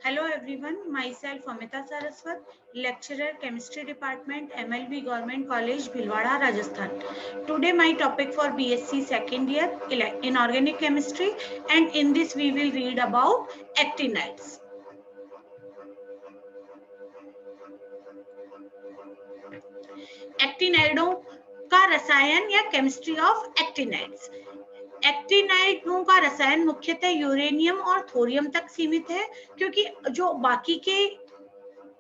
Hello everyone, myself Amita Saraswat, lecturer chemistry department MLB Government College Bhilwara, Rajasthan. Today my topic for BSc second year inorganic chemistry, and in this we will read about actinides. एक्टिनाइडों का रसायन या chemistry of actinides. एक्टिनाइडों का रसायन मुख्यतः uranium और thorium तक सीमित है, क्योंकि जो बाकी के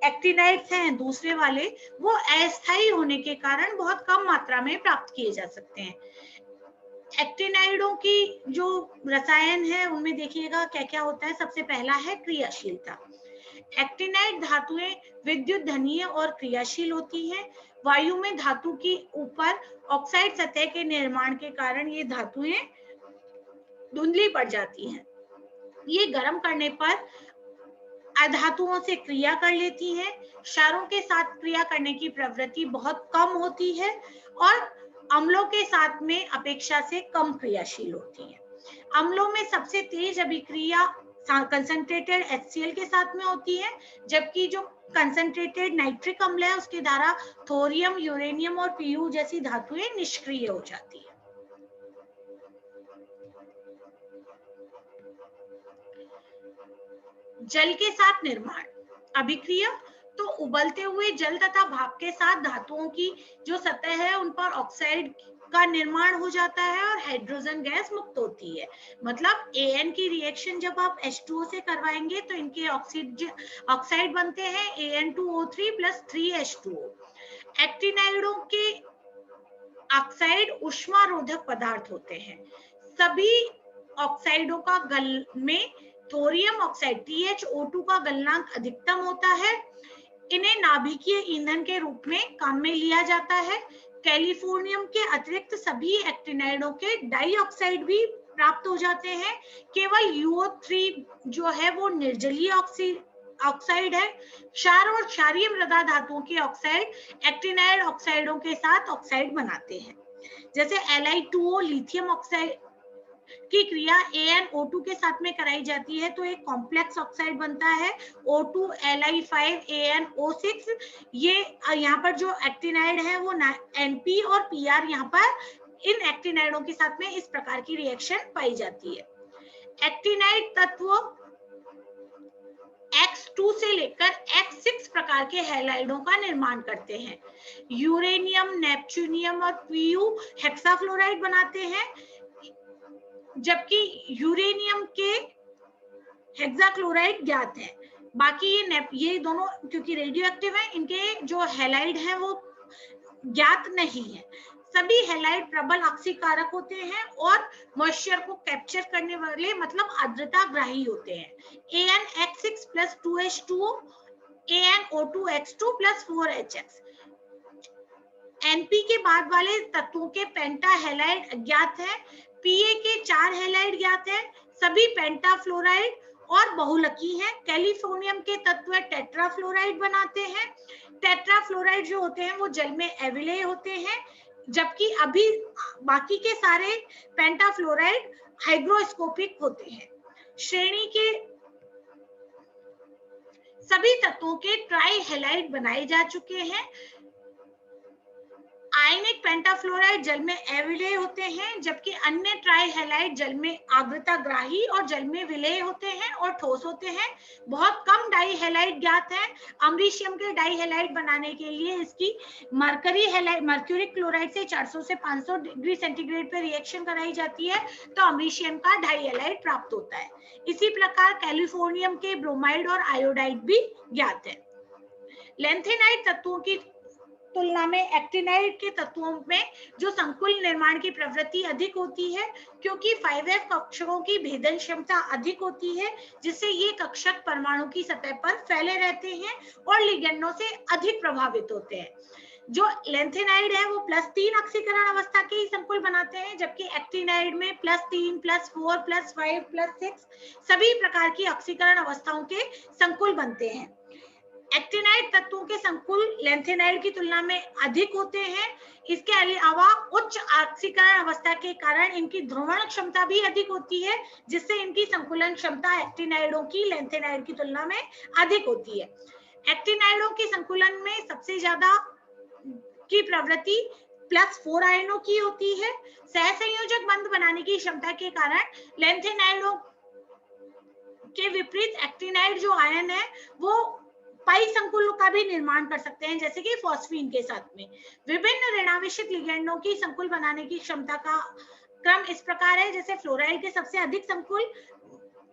एक्टिनाइड्स हैं दूसरे वाले वो अस्थायी होने के कारण बहुत कम मात्रा में प्राप्त किए जा सकते हैं। एक्टिनाइडों की जो रसायन है उनमें देखिएगा क्या क्या होता है। सबसे पहला है क्रियाशीलता। एक्टिनाइड धातुएं विद्युत धनीय और क्रियाशील होती हैं। वायु में धातु की ऊपर ऑक्साइड सतह के निर्माण के कारण ये धातुएं धुंधली पड़ जाती हैं। ये गर्म करने पर अधातुओं से क्रिया कर लेती हैं। क्षारों के साथ क्रिया करने की प्रवृत्ति बहुत कम होती है और अम्लों के साथ में अपेक्षा से कम क्रियाशील होती है। अम्लों में सबसे तेज अभिक्रिया कंसंट्रेटेड HCl के साथ में होती है, जबकि जो कंसंट्रेटेड नाइट्रिक अम्ल है उसके द्वारा थोरियम, यूरेनियम और Pu जैसी धातुएं निष्क्रिय हो जाती है। जल के साथ निर्माण अभिक्रिया तो उबलते हुए जल तथा भाप के साथ धातुओं की जो सतह है उन पर ऑक्साइड का निर्माण हो जाता है और हाइड्रोजन गैस मुक्त होती है। मतलब AN की रिएक्शन जब आप H2O से करवाएंगे तो इनके ऑक्साइड बनते हैं AN2O3 + 3H2O। एक्टिनाइडों के ऑक्साइड उष्मारोधक पदार्थ होते हैं। सभी ऑक्साइडों का गल में थोरियम ऑक्साइड THO2 का गलनांक अधिकतम होता है। इन्हें नाभिकीय ईंधन के रूप में काम में लिया जाता है। कैलिफोर्नियम के अतिरिक्त सभी एक्टिनाइडों के डाइऑक्साइड भी प्राप्त हो जाते हैं। केवल UO3 जो है वो निर्जलीय ऑक्साइड है। क्षार और क्षारीय मृदा धातुओं के ऑक्साइड एक्टिनाइड ऑक्साइडों के साथ ऑक्साइड बनाते हैं। जैसे Li2O लिथियम ऑक्साइड की क्रिया AnO2 के साथ में कराई जाती है तो एक कॉम्प्लेक्स ऑक्साइड बनता है O2 Li5 AnO6। ये यहाँ पर जो एक्टिनाइड है वो NP और PR यहाँ पर इन एक्टिनाइडों के साथ में इस प्रकार की रिएक्शन पाई जाती है। एक्टिनाइड तत्व X2 से लेकर X6 प्रकार के हैलाइडों का निर्माण करते हैं। यूरेनियम, नेपच्यूनियम और Pu हेक्साफ्लोराइड बनाते हैं, जबकि यूरेनियम के हेक्साक्लोराइड ज्ञात है। बाकी ये दोनों क्योंकि रेडियो एक्टिव है, इनके जो हैलाइड हैं वो ज्ञात नहीं है। सभी हैलाइड प्रबल ऑक्सीकारक होते हैं और मॉइस्चर को कैप्चर करने वाले मतलब आर्द्रता ग्राही होते हैं। AnX6 + 2H2O, AnO2X2 + 4HX। NP के बाद वाले तत्वों के पेंटा हैलाइड अज्ञात है। Pa के 4 हैलाइड ज्ञात है। सभी पेंटाफ्लोराइड और बहुलकी हैं। कैलिफोर्नियम के तत्व टेट्राफ्लोराइड बनाते हैं। टेट्राफ्लोराइड जो होते हैं वो जल में अविलेय होते हैं, जबकि अभी बाकी के सारे पेंटाफ्लोराइड हाइग्रोस्कोपिक होते हैं। श्रेणी के सभी तत्वों के ट्राई हैलाइड बनाए जा चुके हैं। आयनिक पेंटाफ्लोराइड जल में अविलेय होते हैं, जबकि अन्य ट्राई हैलाइड जल में आर्द्रता ग्राही और जल में विलेय होते हैं और ठोस होते हैं। बहुत कम डाई हैलाइड ज्ञात है। अमरीशियम के डाई हैलाइड बनाने के लिए इसकी मर्क्यूरिक क्लोराइड से 400 से 500 डिग्री सेंटीग्रेड पर रिएक्शन कराई जाती है तो अमरीशियम का डाई हैलाइड प्राप्त होता है। इसी प्रकार कैलिफोर्नियम के ब्रोमाइड और आयोडाइड भी ज्ञात है। लेंथेनाइड तत्वों की तुलना में एक्टिनाइड के तत्वों में जो संकुल निर्माण की प्रवृत्ति अधिक होती है, क्योंकि 5F कक्षकों की भेदन क्षमता अधिक होती है, जिससे ये कक्षक परमाणु की सतह पर फैले रहते हैं और लिगेंडों से अधिक प्रभावित होते हैं। जो लेंथेनाइड है वो +3 ऑक्सीकरण अवस्था के ही संकुल बनाते हैं, जबकि एक्टिनाइड में +3, +4, +5, +6 सभी प्रकार की ऑक्सीकरण अवस्थाओं के संकुल बनते हैं। एक्टिनाइड तत्वों के संकुल लैंथेनाइड की तुलना में अधिक होते हैं। इसके अलावा उच्च ऑक्सीकरण अवस्था के कारण इनकी ध्रुवण क्षमता भी अधिक होती है, जिससे इनकी संकुलन क्षमता एक्टिनाइडों की लैंथेनाइड की तुलना में अधिक होती है। एक्टिनाइडों के संकुलन में सबसे ज्यादा की प्रवृत्ति +4 आयनों की होती है। सहसंयोजक बंध बनाने की क्षमता के कारण लैंथेनाइडों के विपरीत एक्टिनाइड जो आयन है वो पाई संकुल का भी निर्माण कर सकते हैं, जैसे कि फॉस्फीन के साथ में। विभिन्न ऋणावेशित लिगेंडों की संकुल बनाने की क्षमता का क्रम इस प्रकार है, जैसे फ्लोराइड के सबसे अधिक संकुल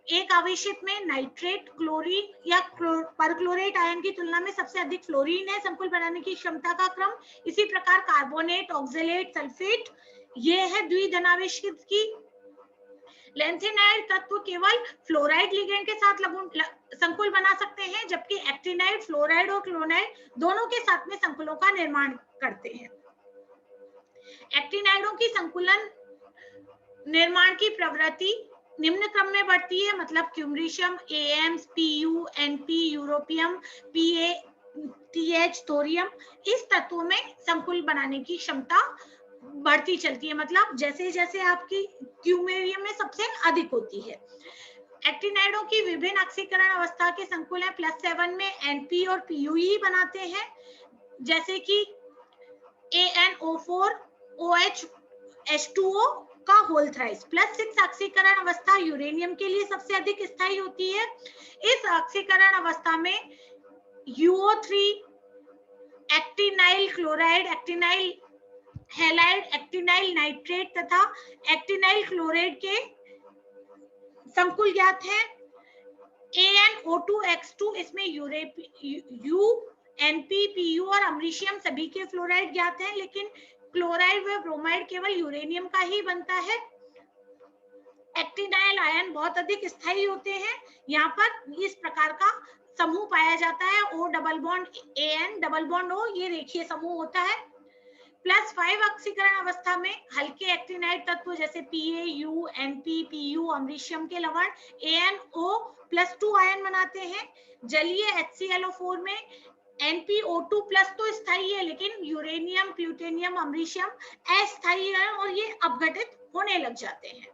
एक आवेशित में नाइट्रेट, क्लोरीन या परक्लोरेट आयन की तुलना में सबसे अधिक फ्लोरीन है संकुल बनाने की क्षमता का क्रम। इसी प्रकार कार्बोनेट, ऑक्जेलेट, सल्फेट ये है द्विधनावेशित की। लैंथेनाइड तत्व केवल फ्लोराइड लिगेंड के साथ संकुल बना सकते हैं, जबकि एक्टिनाइड फ्लोराइड और क्लोराइड दोनों के साथ में संकुलों का निर्माण करते हैं। एक्टिनाइडों की संकुलन निर्माण की प्रवृत्ति निम्न क्रम में बढ़ती है, मतलब क्यूमरीशियम, एएम्स, पीयू, एनपी, यूरोपियम, पीए, टीएच, थोरियम, इस तत्वों में संकुल बनाने की क्षमता बढ़ती चलती है, मतलब जैसे जैसे आपकी क्यूमेरियम में सबसे अधिक होती है। एक्टिनाइडों की विभिन्न ऑक्सीकरण अवस्था के संकुल है। +7 में एनपी और पीयूई बनाते हैं, जैसे कि AnO4 OH H2O का होल थ्राइस। +6 ऑक्सीकरण अवस्था यूरेनियम के लिए सबसे अधिक स्थायी होती है। इस ऑक्सीकरण अवस्था में UO3, एक्टिनाइल क्लोराइड, एक्टिनाइल हैलाइड, एक्टिनाइल नाइट्रेट तथा एक्टिनाइल क्लोराइड के संकुल ज्ञात हैं। AnO2X2 इसमें NP, PU और अमरीशियम सभी के फ्लोराइड ज्ञात हैं, लेकिन क्लोराइड व ब्रोमाइड केवल यूरेनियम का ही बनता है। एक्टिनाइल आयन बहुत अधिक स्थायी होते हैं। यहाँ पर इस प्रकार का समूह पाया जाता है, O double bond AN double bond O, ये रेखीय समूह होता है। +5 ऑक्सीकरण अवस्था में हल्के एक्टिनाइड तत्व जैसे PaU, NP, PU, अमरीशियम के लवण ANO+2 आयन बनाते हैं। जलीय HClO4 में NpO2+ तो स्थायी है, लेकिन यूरेनियम, प्लूटोनियम, अमरीशियम अस्थायी है और ये अपघटित होने लग जाते हैं।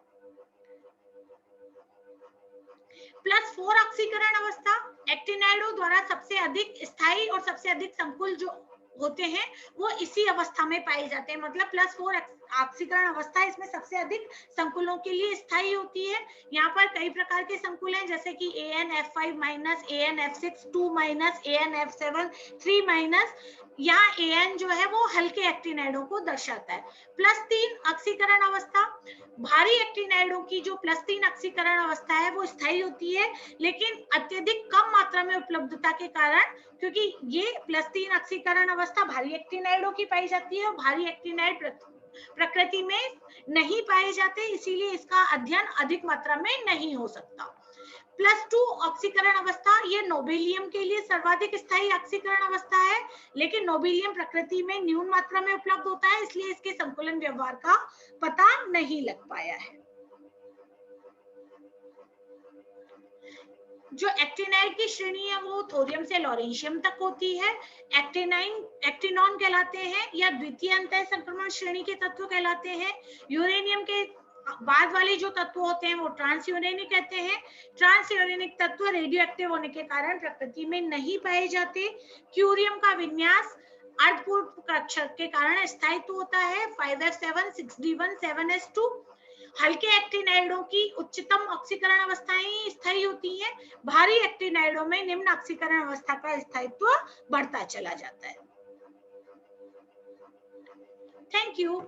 +4 ऑक्सीकरण अवस्था एक्टिनाइडों द्वारा सबसे अधिक स्थायी और सबसे अधिक संकुल जो होते हैं वो इसी अवस्था में पाए जाते हैं, मतलब +4 ऑक्सीकरण अवस्था इसमें सबसे अधिक संकुलों के लिए स्थायी होती है। यहाँ पर कई प्रकार के संकुल हैं, जैसे कि AnF5-, AnF6-2-, AnF7 3-। यहाँ An जो है वो हल्के एक्टिनाइडों को दर्शाता है। +3 ऑक्सीकरण अवस्था भारी एक्टिनाइडों की जो +3 ऑक्सीकरण अवस्था है वो स्थायी होती है, लेकिन अत्यधिक कम मात्रा में उपलब्धता के कारण, क्योंकि ये +3 ऑक्सीकरण अवस्था भारी एक्टिनाइडों की पाई जाती है और भारी एक्टिनाइड प्रकृति में नहीं पाए जाते, इसीलिए इसका अध्ययन अधिक मात्रा में नहीं हो सकता। +2 ऑक्सीकरण अवस्था ये नोबेलियम के लिए सर्वाधिक स्थायी ऑक्सीकरण अवस्था है, लेकिन नोबेलियम प्रकृति में न्यून मात्रा में उपलब्ध होता है, इसलिए इसके संकुलन व्यवहार का पता नहीं लग पाया है। जो एक्टिनाइड की श्रेणी है वो थोरियम से लॉरेंशियम तक होती है। एक्टिनॉन कहलाते हैं या द्वितीय अंतः संक्रमण श्रेणी के तत्व कहलाते हैं। यूरेनियम के बाद वाले जो तत्व होते हैं वो ट्रांस यूरेनिक कहते हैं। ट्रांस यूरेनिक तत्व रेडियो एक्टिव होने के कारण प्रकृति में नहीं पाए जाते। क्यूरियम का विन्यास अर्धपूर्ण कक्षक के कारण स्थायित्व होता है, 5f7 6d1 7s2। हल्के एक्टिनाइडों की उच्चतम ऑक्सीकरण अवस्थाएं स्थायी होती हैं। भारी एक्टिनाइडों में निम्न ऑक्सीकरण अवस्था का स्थायित्व बढ़ता चला जाता है। Thank you.